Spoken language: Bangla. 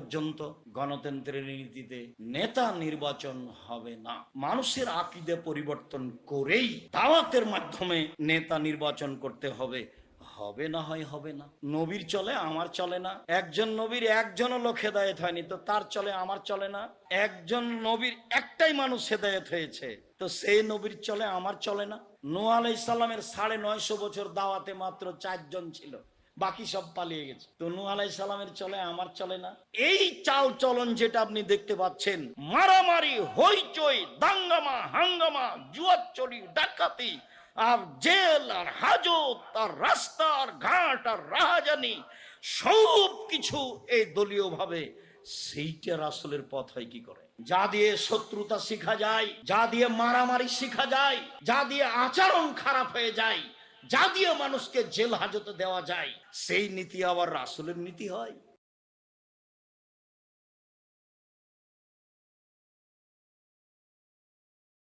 পর্যন্ত গণতন্ত্রের নীতিতে নেতা নির্বাচন হবে না। মানুষের আকীদা পরিবর্তন করেই দাওয়াতের মাধ্যমে নেতা নির্বাচন করতে হবে। হবে না হয় হবে না। নবীর চলে, আমার চলে না। একজন নবীর একজনও লোক হেদায়েত হয়নি, তো তার চলে আমার চলে না। একজন নবীর একটাই মানুষ হেদায়েত হয়েছে, তো সেই নবীর চলে আমার চলে না। নূহ আলাইহিস সালামের 950 বছর দাওয়াতে মাত্র 4 জন ছিল, বাকি সব পালিয়ে গেছে। তো নূহ আলাইহিস সালামের চলে আমার চলে না। এই চাল চলন যেটা আপনি দেখতে পাচ্ছেন, মারামারি, হইচই, দাঙ্গামা, হাঙ্গামা, জুয়াচুরি, ডাকাতি, আর জেল, আর হাজত, আর রাস্তা, আর ঘাট, আর রাহাজানি, সব কিছু এই দলীয় ভাবে, সেইটা রাসূলের পথ হয় কি করে? যা দিয়ে শত্রুতা শিখা যায়, যা দিয়ে মারামারি শিখা যায়, যা দিয়ে আচরণ খারাপ হয়ে যায়, যা দিয়ে মানুষকে জেল হাজতে দেওয়া যায়, সেই নীতি আবার রাসূলের নীতি হয়?